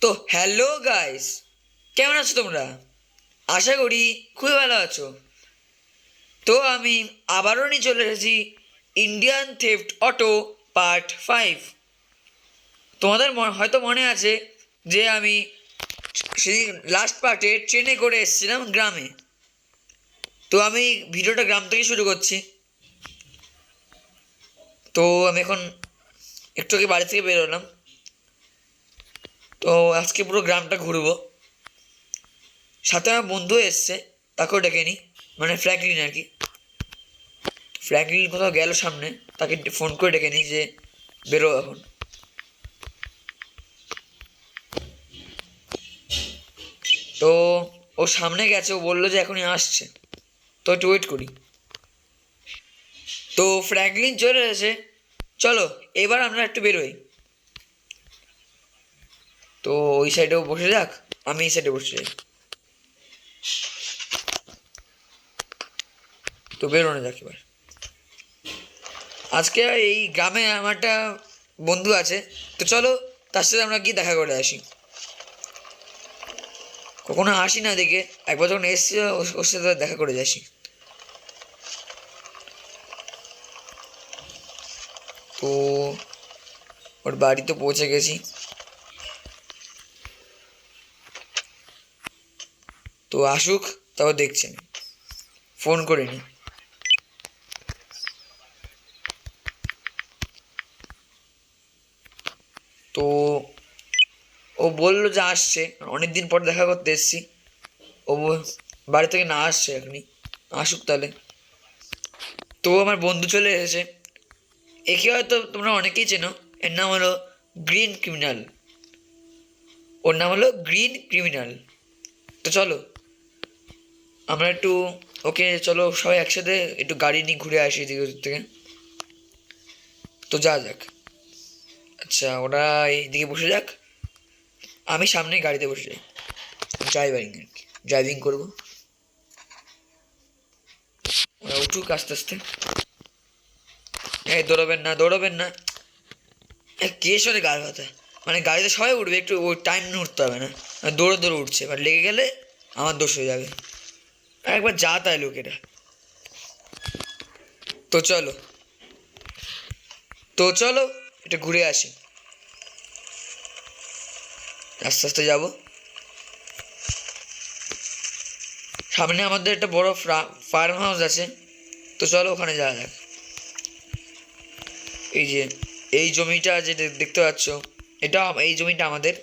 তো hello guys, কেমন আছো তোমরা? আশা করি খুবই ভালো আছো। তো আমি আবারও নিয়ে চলে এসেছি ইন্ডিয়ান থেফট অটো পার্ট 5। তোমাদের হয়তো মনে আছে যে আমি সেই লাস্ট পার্টে ট্রেনে করে এসেছিলাম গ্রামে। তো আমি ভিডিওটা গ্রাম থেকে শুরু করছি। তো আমি এখন একটু আগে বাড়ি থেকে বেরোলাম। তো আজকে পুরো গ্রামটা ঘুরবো। সাথে আমার বন্ধু এসছে, তাকেও ডেকে নিই, মানে ফ্র্যাঙ্কলিন আর কি। ফ্র্যাঙ্কলিন কোথাও গেল সামনে, তাকে ফোন করে ডেকে নিই যে বেরো এখন। তো ও সামনে গেছে, ও বললো যে এখনই আসছে, তো একটু ওয়েট করি। তো ফ্র্যাঙ্কলিন চলে এসেছে, চলো এবার আমরা একটু বেরোই। তো ওই সাইডেও বসে যাক, আমি এই সাইডে বসে যাই। তো বেরোনো যাক এবার। আজকে এই গ্রামে আমার একটা বন্ধু আছে, তো চলো তার সাথে আমরা গিয়ে দেখা করে আসি। কখনো আসি না দেখে, একবার যখন এসছি ওর সাথে দেখা করে যাসি। তো ওর বাড়িতে পৌঁছে গেছি। তো আসুক, তাও দেখছেন, ফোন করে নি। তো ও বললো যে আসছে, অনেক দিন পর দেখা করতে এসছি। ও বাড়ি থেকে না আসছে এখনই, আসুক তাহলে। তো আমার বন্ধু চলে এসেছে। একে হয়তো তোমরা অনেকেই চেনো, এর নাম হলো গ্রিন ক্রিমিনাল। ওর নাম হলো গ্রিন ক্রিমিনাল। তো চলো আমরা একটু, ওকে চলো সবাই একসাথে একটু গাড়ি নিয়ে ঘুরে আসি এদিক ওদিক থেকে। তো যা যাক। আচ্ছা, ওরা এইদিকে বসে যাক, আমি সামনে গাড়িতে বসে যাই। ড্রাইভারিং আর কি, ড্রাইভিং করবো। ওরা উঠুক আস্তে আস্তে। এই দৌড়বেন না, দৌড়বেন না। কে সরে গাড়ি কথা, মানে গাড়িতে সবাই উঠবে, একটু ওই টাইম নিয়ে উঠতে হবে না। দৌড়ে দৌড়ে উঠছে, এবার লেগে গেলে আমার দোষ হয়ে যাবে। একবার যা তাই লোকেরা। তো চলো, তো চলো এটা ঘুরে আসি, আস্তে আস্তে যাবো। সামনে আমাদের একটা বড় ফার্ম হাউস আছে, তো চলো ওখানে যাওয়া যাক। এই যে এই জমিটা যে দেখতে পাচ্ছ, এটা এই জমিটা আমাদের,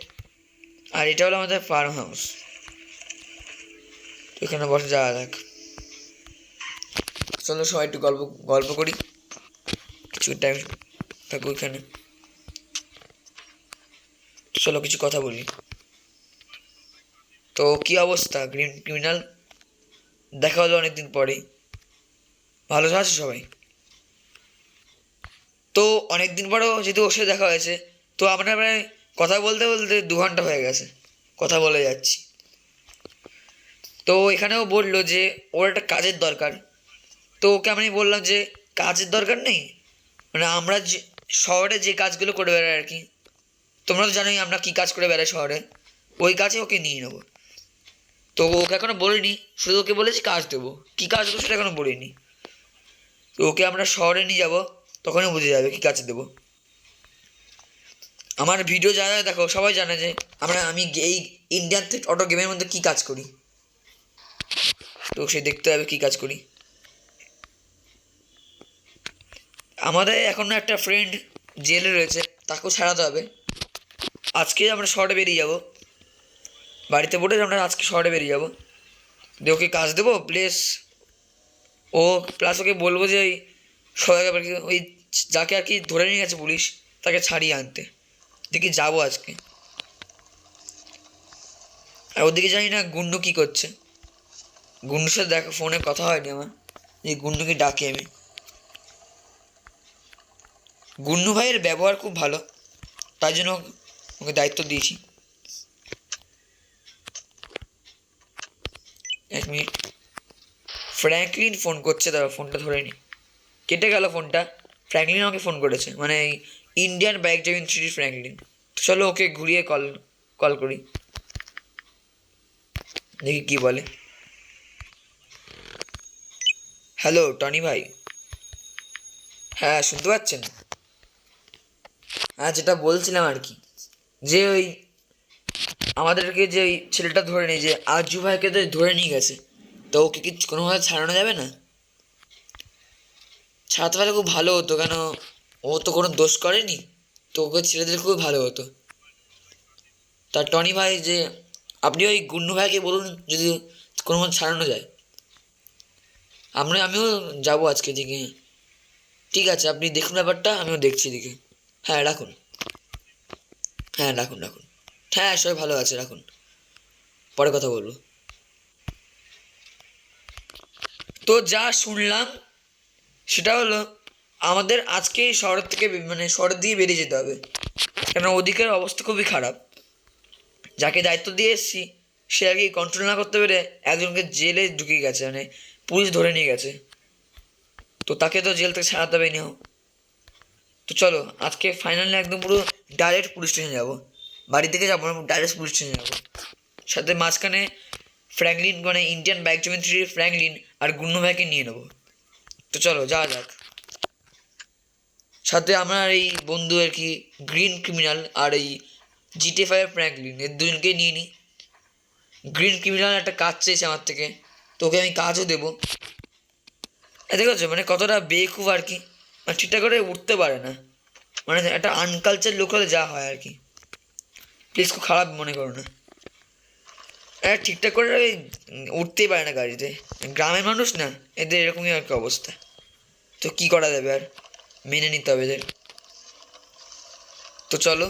আর এটা হলো আমাদের ফার্ম হাউস। তো এখানে বসে যাওয়া যাক। চলো সবাই একটু গল্প গল্প করি, কিছু টাইম থাকবো এখানে। চলো কিছু কথা বলি। তো কি অবস্থা গ্রিন ক্রিমিনাল, দেখা হলো অনেকদিন পরেই। ভালো আছে সবাই? তো অনেকদিন পরেও যেহেতু ওর সাথে দেখা হয়েছে, তো আমরা প্রায় কথা বলতে বলতে 2 ঘন্টা হয়ে গেছে, কথা বলে যাচ্ছি। তো এখানেও বললো যে ওর একটা কাজের দরকার। তো ওকে আমি বললাম যে কাজের দরকার নেই, মানে আমরা যে শহরে যে কাজগুলো করে বেড়াই আর কি, তোমরা তো জানোই আমরা কী কাজ করে বেড়াই শহরে, ওই কাজে ওকে নিয়ে নেবো। তো ওকে এখনো বলিনি, শুধু ওকে বলেছি কাজ দেবো, কী কাজ দেবো সেটা এখনো বলিনি। তো ওকে আমরা শহরে নিয়ে যাবো, তখনই বুঝে যাবে কী কাজ দেবো। আমার ভিডিও যারা দেখো সবাই জানে যে আমি এই ইন্ডিয়ান থেফট অটো গেমের মধ্যে কী কাজ করি। তো সে দেখতে হবে কী কাজ করি। আমাদের এখনও একটা ফ্রেন্ড জেলে রয়েছে, তাকেও ছাড়াতে হবে। আজকে আমরা শহরে বেরিয়ে যাব, বাড়িতে বলে আমরা আজকে শহরে বেরিয়ে যাব, দিয়ে ওকে কাজ দেবো প্লেস। ও প্লাস ওকে বলবো যে ওই সবাই ওই যাকে আর কি ধরে নিয়ে গেছে পুলিশ, তাকে ছাড়িয়ে আনতে। দেখি যাবো আজকে। আর ওদিকে জানি না গুন্ডু কী করছে। গুন্ডুর সাথে দেখো ফোনে কথা হয়নি আমার, এই গুন্ডুকে ডাকি আমি। গুন্ডু ভাইয়ের ব্যবহার খুব ভালো, তাই জন্য ওকে দায়িত্ব দিয়েছি। 1 মিনিট, ফ্র্যাঙ্কলিন ফোন করছে, দাঁড়া ফোনটা ধরে নি। কেটে গেল ফোনটা। ফ্র্যাঙ্কলিন আমাকে ফোন করেছে, মানে এই Indian bike driving three Franklin. চলো ওকে ঘুরিয়ে কল কল করি, দেখি কি বলে। হ্যালো টনি ভাই, হ্যাঁ শুনতে পাচ্ছেন? হ্যাঁ যেটা বলছিলাম আর কি, যে ওই আমাদেরকে যে ওই ছেলেটা ধরে নিয়ে, যে আরজু ভাইকে তো ধরে নিয়ে গেছে, তো ওকে কি কোনোভাবে ছাড়ানো যাবে না? ছাড়াতে পারলে খুব ভালো হতো, কেন ও তো কোনো দোষ করেনি, তো ওকে ছেড়ে দিলে খুব ভালো হতো। তা টনি ভাই, যে আপনি ওই গুন্ডু ভাইকে বলুন যদি কোনোভাবে ছাড়ানো যায়। আমিও যাবো আজকে দিকে। ঠিক আছে, আপনি দেখুন ব্যাপারটা, আমিও দেখছি এদিকে। হ্যাঁ রাখুন, হ্যাঁ রাখুন রাখুন। হ্যাঁ সবাই ভালো আছে, রাখুন, পরে কথা বলবো। তো যা শুনলাম সেটা হলো, আমাদের আজকে শহর থেকে মানে শহর দিয়ে বেরিয়ে যেতে হবে, কেন ওদিকের অবস্থা খুবই খারাপ। যাকে দায়িত্ব দিয়ে এসেছি সে আর কি কন্ট্রোল না করতে পেরে একজনকে জেলে ঢুকিয়ে গেছে, মানে পুলিশ ধরে নিয়ে গেছে। তো তাকে তো জেল থেকে ছাড়াতে হবে নিও। তো চলো আজকে ফাইনালি একদম পুরো ডাইরেক্ট পুলিশ স্টেশনে যাবো, বাড়ি থেকে যাবো না, ডাইরেক্ট পুলিশ স্টেশনে যাবো। সাথে মাঝখানে ফ্র্যাঙ্কলিন, মানে ইন্ডিয়ান বাইক জমিস্ট্রির ফ্র্যাঙ্কলিন আর গুন্নু ভাইকে নিয়ে নেবো। তো চলো যাওয়া যাক। সাথে আমার এই বন্ধু আর কি গ্রিন ক্রিমিনাল আর এই জিটে 5 ফ্র্যাঙ্কলিন, এর দুজনকে নিয়ে নিই। গ্রিন ক্রিমিনাল একটা কাজ চেয়েছে আমার থেকে, তোকে আমি কাজও দেবো। দেখেছো মানে কতটা বেকুব আর কি, মানে ঠিকঠাক করে উঠতে পারে না, মানে একটা আনকালচার লোক হলে যা হয় আর কি। প্লিজ খুব খারাপ মনে করো না। ঠিকঠাক করে উঠতেই পারে না গাড়িতে, গ্রামের মানুষ না, এদের এরকমই আর কি অবস্থা। তো কি করা যাবে আর, মেনে নিতে হবে এদের। তো চলো,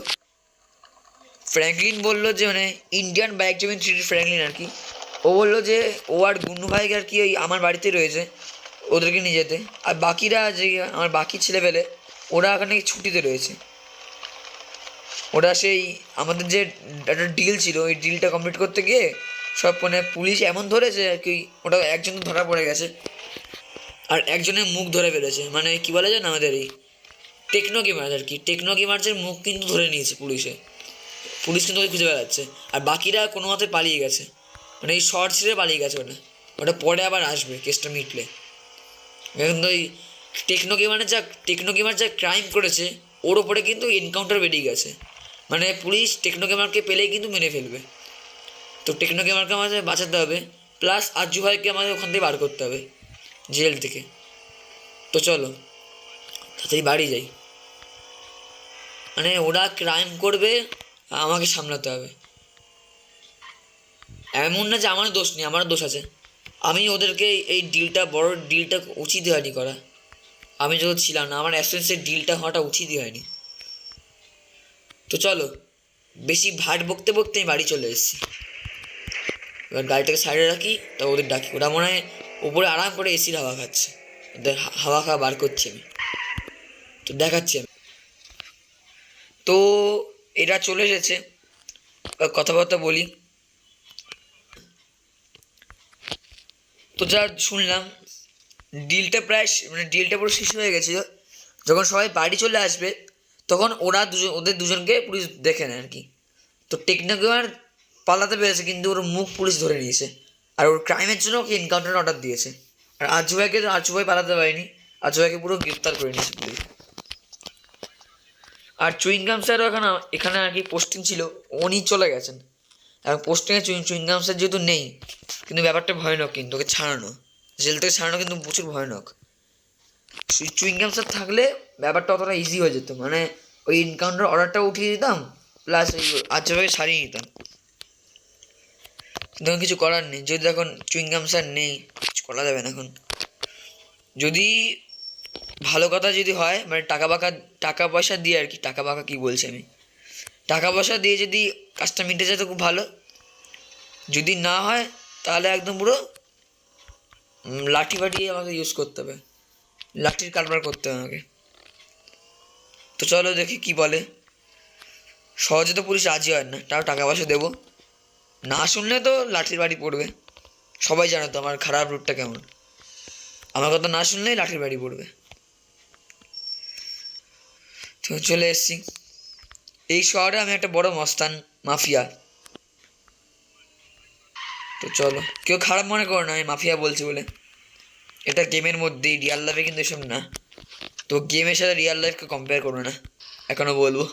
ফ্র্যাঙ্কলিন বললো যে মানে ইন্ডিয়ান বাইক জমিন থ্রি ফ্র্যাঙ্কলিন আর কি, ও বললো যে ও আর গুন্নু ভাইকে আর কি ওই আমার বাড়িতে রয়েছে, ওদেরকে নিয়ে যেতে। আর বাকিরা যে আমার বাকি ছেলেপেলে, ওরা এখানে ছুটিতে রয়েছে। ওরা সেই আমাদের যে একটা ডিল ছিল, ওই ডিলটা কমপ্লিট করতে গিয়ে সব মানে পুলিশ এমন ধরেছে আর কি, ওটা একজন তো ধরা পড়ে গেছে, আর একজনের মুখ ধরে ফেলেছে, মানে কি বলা যায় না, আমাদের এই টেকনো গেমার আর কি, টেকনো গেমার্সের মুখ কিন্তু ধরে নিয়েছে পুলিশে। পুলিশ কিন্তু ওকে খুঁজে বেড়াচ্ছে, আর বাকিরা কোনো মতে পালিয়ে গেছে, মানে এই শর্ট ছেড়ে পালিয়ে গেছে। ওটা ওটা পরে আবার আসবে কেসটা মিটলে। এখন তো ওই টেকনো গেমার যা ক্রাইম করেছে, ওর ওপরে কিন্তু এনকাউন্টার বেরিয়ে গেছে, মানে পুলিশ টেকনো গেমারকে পেলেই কিন্তু মেরে ফেলবে। তো টেকনো গেমারকে আমাদের বাঁচাতে হবে, প্লাস আজু ভাইকে আমাদের ওখান থেকে বার করতে হবে জেল থেকে। তো চলো তাড়াতাড়ি বাড়ি যাই, মানে ওরা ক্রাইম করবে, আমাকে সামলাতে হবে। এমন না যে আমার দোষ নেই, আমার দোষ আছে। আমি ওদেরকে এই ডিলটা, বড় ডিলটা উচিত হয়নি করা, আমি যখন ছিলাম না, আমার অ্যাবসেন্সের ডিলটা হওয়াটা উচিতই হয়নি। তো চলো, বেশি ভাট বকতে বকতে আমি বাড়ি চলে এসেছি। এবার গাড়িটাকে সাইডে রাখি, তা ওদের ডাকি, ওরা মনে হয় উপরে আরাম করে এসির হাওয়া খাচ্ছে, ওদের হাওয়া খাওয়া বার করছি আমি, তো দেখাচ্ছি আমি। তো এরা চলে এসেছে, কথাবার্তা বলি। তো যা শুনলাম, ডিলটা প্রায় মানে ডিলটা পুরো শেষ হয়ে গেছিলো। যখন সবাই বাড়ি চলে আসবে তখন ওদের দুজনকে পুলিশ দেখে নেয় আর কি। তো টেকনোগ্রামার পালাতে পেরেছে, কিন্তু ওর মুখ পুলিশ ধরে নিয়েছে, আর ওর ক্রাইমের জন্য ওকে এনকাউন্টার অর্ডার দিয়েছে। আর আরজু ভাই পালাতে পারেনি, আরজু ভাইকে পুরো গ্রেপ্তার করে নিয়েছে পুলিশ। আর চুইংগাম স্যারও এখানে এখানে আর কি পোস্টিং ছিল, উনি চলে গেছেন। এবং পোস্টিংয়ে চুইংগাম স্যার যেহেতু নেই, কিন্তু ব্যাপারটা ভয়ানক, কিন্তু ওকে ছাড়ানো, জেল থেকে ছাড়ানো কিন্তু প্রচুর ভয়ানক। চুইংগাম স্যার থাকলে ব্যাপারটা অতটা ইজি হয়ে যেত, মানে ওই এনকাউন্টার অর্ডারটা উঠিয়ে দিতাম, প্লাস ওই আরজু ভাইকে সারিয়ে নিতাম। কিন্তু এখন কিছু করার নেই, যদি এখন চুইংগাম স্যার নেই, কিছু করা যাবে না এখন। যদি ভালো কথা যদি হয়, মানে টাকা পয়সা দিয়ে আর কি, টাকা বাকা কী বলছি আমি, টাকা পয়সা দিয়ে যদি কাজটা মিটে যায় তো খুব ভালো। যদি না হয় তাহলে একদম পুরো লাঠি ফাটি আমাকে ইউজ করতে হবে, লাঠির কারবার করতে হবে আমাকে। তো চলো দেখি কি বলে। সহজে তো পুলিশ রাজি হয় না, তাও টাকা পয়সা দেবো, না শুনলে তো লাঠির বাড়ি পড়বে। সবাই জানো তো আমার খারাপ রুটটা কেমন, আমার কথা না শুনলেই লাঠির বাড়ি পড়বে। তো চলে এসছি, এই শহরে আমি একটা বড় মস্তান মাফিয়া। তো চলো, কেউ খারাপ মনে করো না আমি মাফিয়া বলছি বলে, এটা গেমের মধ্যেই, রিয়াল লাইফে কিন্তু এসব না। তো গেমের সাথে রিয়াল লাইফকে কম্পেয়ার করো না, এখনো বলবো।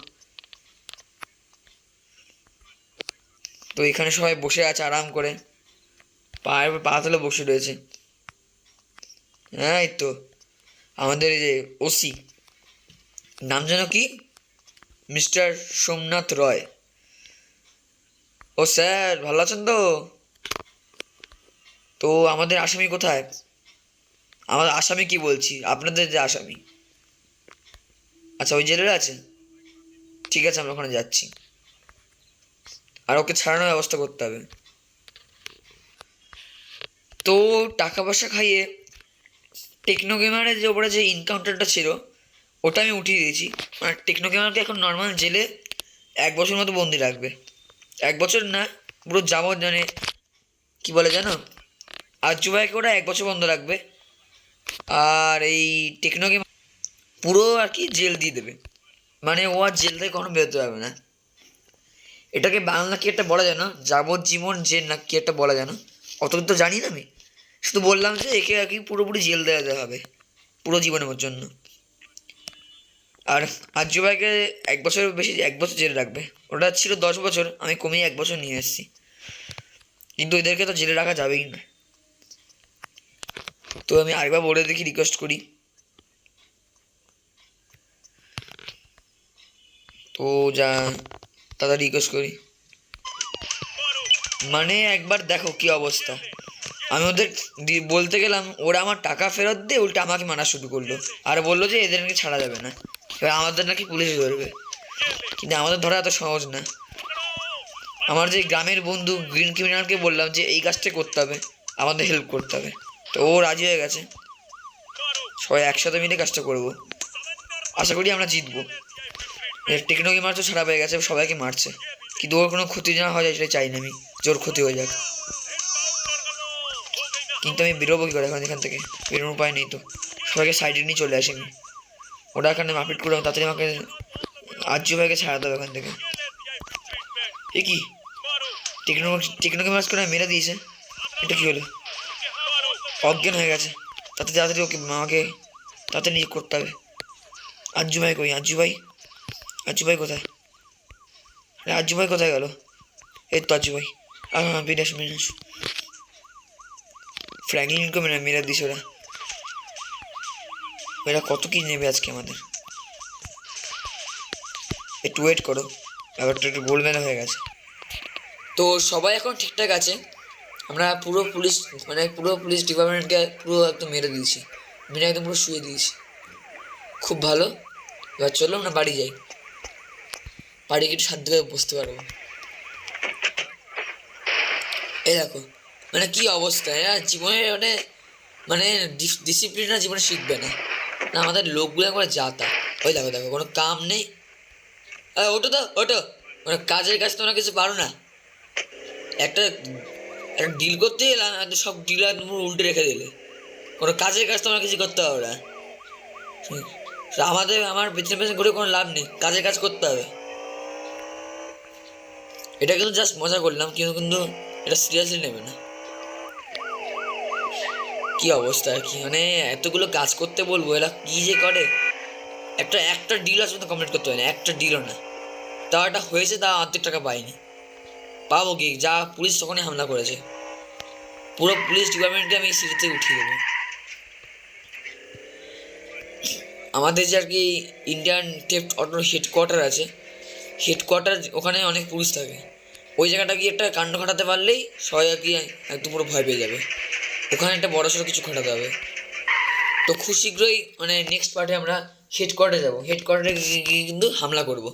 তো এখানে সবাই বসে আছে আরাম করে, পায়ের উপর পা তুলে বসে রয়েছে। হ্যাঁ এই তো আমাদের এই যে ওসি, নাম যেন কি, মিস্টার সোমনাথ রয়। ও স্যার, ভালো আছেন তো? তো আমাদের আসামি কোথায়? আমাদের আসামি কি বলছি, আপনাদের যে আসামি। আচ্ছা, ওই জেলের আছে, ঠিক আছে আমরা ওখানে যাচ্ছি। আর ওকে ছাড়ানোর ব্যবস্থা করতে হবে। তো টাকা পয়সা খাইয়ে টেকনো গেমারের যে ওপরে যে ইনকাউন্টারটা ছিল ওটা আমি উঠিয়ে দিয়েছি। আর টেকনো গেমারকে এখন নর্মাল জেলে 1 বছর মতো বন্দি রাখবে। 1 বছর না, পুরো যাবত, জানে কি বলে জানো, আজু ভাইকে ওরা 1 বছর বন্ধ রাখবে। আর এই টেকনো গেম পুরো আর কি জেল দিয়ে দেবে, মানে ও আর জেল থেকে কখনো বেরোতে পারবে না। এটাকে বাংলা কি একটা বলা যায় না, যাবজ্জীবন জেল না কি একটা বলা যায় না, অত তো জানি না আমি। শুধু বললাম যে একে আর কি পুরোপুরি জেল দেওয়া হবে পুরো জীবনের জন্য। আর আর্য ভাইকে 1 বছর বেশি, 1 বছর জেলে রাখবে। ওটা ছিল 10 বছর, আমি কমিয়ে 1 বছর নিয়ে এসেছি। কিন্তু এদেরকে তো জেলে রাখা যাবেই না। তো আমি আরেকবার বলে দেখি, রিকোয়েস্ট করি। তো যা দাদা রিকোয়েস্ট করি, মানে একবার দেখো কি অবস্থা। আমি ওদের বলতে গেলাম, ওরা আমার টাকা ফেরত দিয়ে উল্টে আমাকে মারা শুরু করলো। আর বললো যে এদের নাকি ছাড়া যাবে না, এবার আমাদের নাকি পুলিশে ধরবে। কিন্তু আমাদের ধরা এত সহজ না। আমার যে গ্রামের বন্ধু গ্রিন ক্রিমিনালকে বললাম যে এই কাজটা করতে হবে, আমাদের হেল্প করতে হবে, তো ও রাজি হয়ে গেছে। সবাই একসাথে মিলে কাজটা করবো, আশা করি আমরা জিতবো। টেকনো গেমার তো ছাড়া পেয়ে গেছে, সবাইকে মারছে, কিন্তু ওর কোনো ক্ষতি না হয়ে যায় সেটা চাই না আমি, জোর ক্ষতি হয়ে যাক। কিন্তু আমি বেরোবো কী করে এখান থেকে, বেরোনোর উপায় নেই তো। সবাইকে সাইডে নিয়ে চলে আসি আমি, ওরা এখানে মারপিট করে তাড়াতাড়ি আমাকে আর্য ভাইকে ছাড়া দেবে এখান থেকে। এ কি, টেকনো গেমার্স করে মেরে দিয়েছে, এটা কী হলো? অজ্ঞান হয়ে গেছে, তাতে তাড়াতাড়ি ওকে আমাকে তাড়াতাড়ি নিয়ে করতে হবে। আর্য ভাই কই, আর্য ভাই, আর্য ভাই কোথায়? আরে আর্য ভাই কোথায় গেল? এই তো আর্য ভাই, বেরিয়ে আসো বেরিয়ে আসো। ফ্র্যাঙ্কলিনকে মেরে দিস ওরা। এরা কত কি নেবে আজকে আমাদের, একটু ওয়েট করো, ব্যাপারটা একটু গোলমেলে হয়ে গেছে। তো সবাই এখন ঠিকঠাক আছে, আমরা পুরো পুলিশ ডিপার্টমেন্টকে পুরো একদম মেরে দিয়েছি, মেরে একদম পুরো শুয়ে দিয়েছি। খুব ভালো, এবার চলো আমরা বাড়ি যাই, বাড়ি গিয়ে শান্তি করে বসতে পারবো। এই দেখো মানে কি অবস্থা, এরা জীবনে মানে ডিসিপ্লিনটা জীবনে শিখবে না। আমাদের লোকগুলো একবার যাতা, ওই দেখো দেখো কোনো কাম নেই। ওটো তো ওটো, মানে কাজের কাজ তোমরা কিছু পারো না। একটা একটা ডিল করতে গেলাম, একদম সব ডিল একদম উল্টে রেখে দিলে। কোনো কাজের কাজ তোমরা কিছু করতে পারো না। আমার পেছনে পেছনে ঘুরে কোনো লাভ নেই, কাজের কাজ করতে হবে। এটা কিন্তু জাস্ট মজা করলাম, কিন্তু এটা সিরিয়াসলি নেবে না। কি অবস্থা আর কি, মানে এতগুলো কাজ করতে বলবো, এরা কি যে করে। একটা ডিল আছে কমপ্লিট করতে হয় না, একটা ডিলও না। তাও একটা হয়েছে, তা অর্ধেক টাকা পাইনি, পাবো কি? যা পুলিশ তখনই হামলা করেছে, পুরো পুলিশ ডিপার্টমেন্টকে আমি সিটিতে উঠিয়ে দেবো। আমাদের যে আর কি ইন্ডিয়ান টেফট অটোর হেডকোয়ার্টার আছে, হেডকোয়ার্টার ওখানে অনেক পুলিশ থাকে। ওই জায়গাটা গিয়ে একটা কাণ্ড ঘটাতে পারলেই সবাই আর কি একদম পুরো ভয় পেয়ে যাবে। ওখানে একটা বড়সড় কিছু ঘটাতে হবে। তো খুব শীঘ্রই মানে নেক্সট পার্টে আমরা হেডকোয়ার্টারে যাবো, হেডকোয়ার্টারে গিয়ে কিন্তু হামলা করবো।